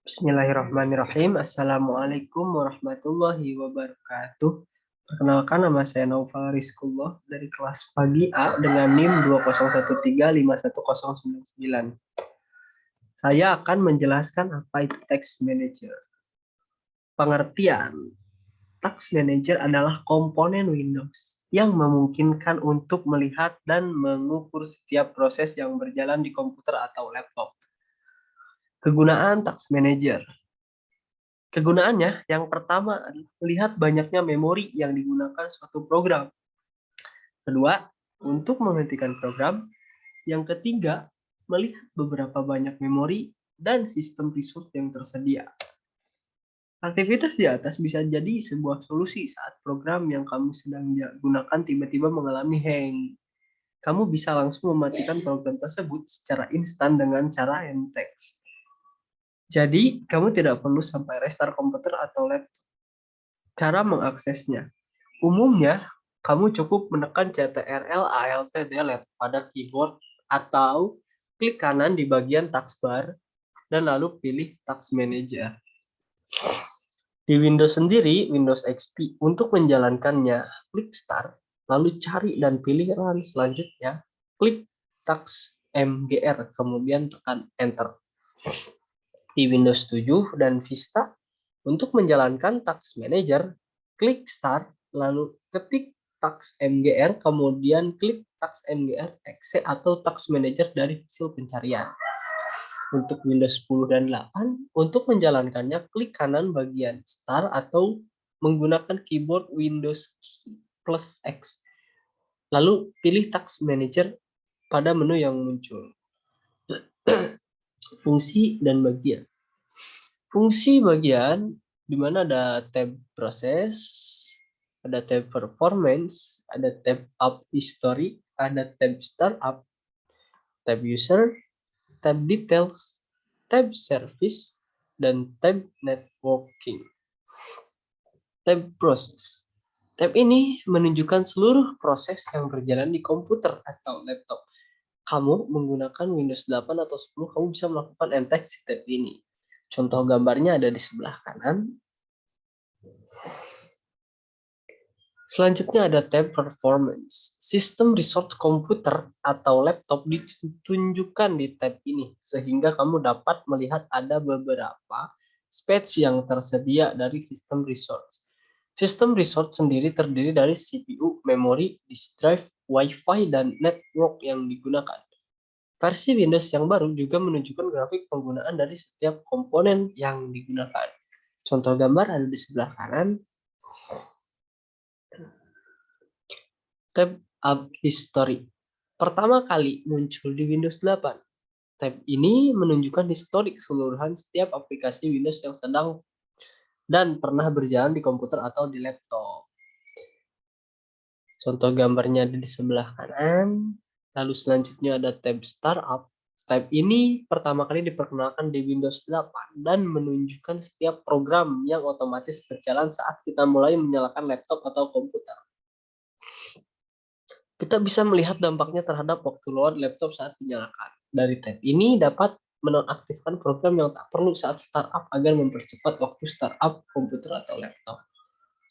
Bismillahirrahmanirrahim. Assalamualaikum warahmatullahi wabarakatuh. Perkenalkan, nama saya Naufal Rizkullah dari kelas pagi A dengan NIM 201351099. Saya akan menjelaskan apa itu Task Manager. Pengertian: Task Manager adalah komponen Windows yang memungkinkan untuk melihat dan mengukur setiap proses yang berjalan di komputer atau laptop. Kegunaan Task Manager. Kegunaannya yang pertama adalah melihat banyaknya memori yang digunakan suatu program. Kedua, untuk menghentikan program. Yang ketiga, melihat beberapa banyak memori dan sistem resource yang tersedia. Aktivitas di atas bisa jadi sebuah solusi saat program yang kamu sedang gunakan tiba-tiba mengalami hang. Kamu bisa langsung mematikan program tersebut secara instan dengan cara end text. Jadi, kamu tidak perlu sampai restart komputer atau laptop. Cara mengaksesnya. Umumnya, kamu cukup menekan Ctrl Alt Delete pada keyboard atau klik kanan di bagian taskbar dan lalu pilih Task Manager. Di Windows sendiri, Windows XP, untuk menjalankannya, klik Start, lalu cari dan pilih Run. Selanjutnya, klik Task MGR, kemudian tekan Enter. Di Windows 7 dan Vista, untuk menjalankan Task Manager, klik Start, lalu ketik Task MGR, kemudian klik Task MGR exe atau Task Manager dari hasil pencarian. Untuk Windows 10 dan 8, untuk menjalankannya, klik kanan bagian Start atau menggunakan keyboard Windows key plus X. Lalu pilih Task Manager pada menu yang muncul. Fungsi dan bagian. Fungsi bagian di mana ada tab proses, ada tab performance, ada tab up history, ada tab startup, tab user, tab details, tab service, dan tab networking. Tab proses. Tab ini menunjukkan seluruh proses yang berjalan di komputer atau laptop. Kamu menggunakan Windows 8 atau 10, kamu bisa melakukan end-text di tab ini. Contoh gambarnya ada di sebelah kanan. Selanjutnya ada tab performance. Sistem resource komputer atau laptop ditunjukkan di tab ini, sehingga kamu dapat melihat ada beberapa specs yang tersedia dari sistem resource. Sistem resource sendiri terdiri dari CPU, memori, disk drive, Wi-Fi, dan network yang digunakan. Versi Windows yang baru juga menunjukkan grafik penggunaan dari setiap komponen yang digunakan. Contoh gambar ada di sebelah kanan. Tab Up History. Pertama kali muncul di Windows 8. Tab ini menunjukkan histori keseluruhan setiap aplikasi Windows yang sedang dan pernah berjalan di komputer atau di laptop. Contoh gambarnya ada di sebelah kanan. Lalu selanjutnya ada tab Startup. Tab ini pertama kali diperkenalkan di Windows 8 dan menunjukkan setiap program yang otomatis berjalan saat kita mulai menyalakan laptop atau komputer. Kita bisa melihat dampaknya terhadap waktu load laptop saat dinyalakan. Dari tab ini dapat menonaktifkan program yang tak perlu saat startup agar mempercepat waktu startup komputer atau laptop.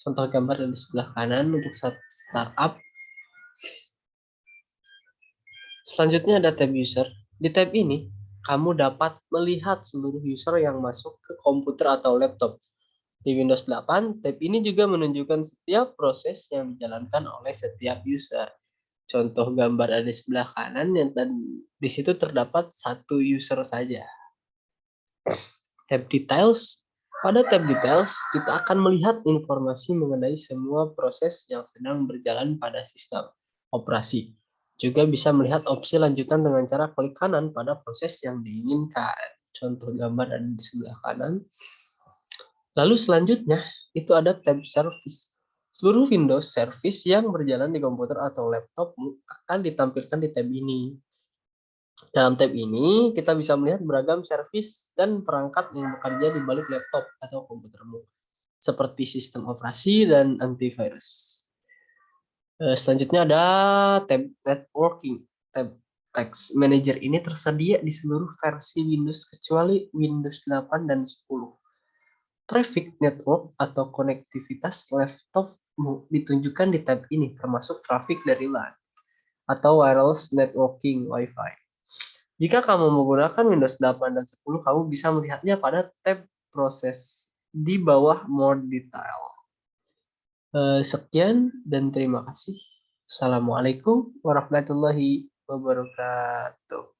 Contoh gambar di sebelah kanan untuk saat startup. Selanjutnya ada tab user. Di tab ini, kamu dapat melihat seluruh user yang masuk ke komputer atau laptop. Di Windows 8, tab ini juga menunjukkan setiap proses yang dijalankan oleh setiap user. Contoh gambar ada di sebelah kanan dan di situ terdapat satu user saja. Tab details. Pada tab details, kita akan melihat informasi mengenai semua proses yang sedang berjalan pada sistem operasi. Juga bisa melihat opsi lanjutan dengan cara klik kanan pada proses yang diinginkan. Contoh gambar ada di sebelah kanan. Lalu selanjutnya, itu ada tab service. Seluruh Windows service yang berjalan di komputer atau laptopmu akan ditampilkan di tab ini. Dalam tab ini, kita bisa melihat beragam service dan perangkat yang bekerja di balik laptop atau komputermu, seperti sistem operasi dan antivirus. Selanjutnya ada tab networking. Tab Task Manager ini tersedia di seluruh versi Windows kecuali Windows 8 dan 10. Traffic network atau konektivitas laptopmu ditunjukkan di tab ini, termasuk traffic dari LAN atau wireless networking Wi-Fi. Jika kamu menggunakan Windows 8 dan 10, kamu bisa melihatnya pada tab proses di bawah More Detail. Sekian dan terima kasih. Assalamualaikum warahmatullahi wabarakatuh.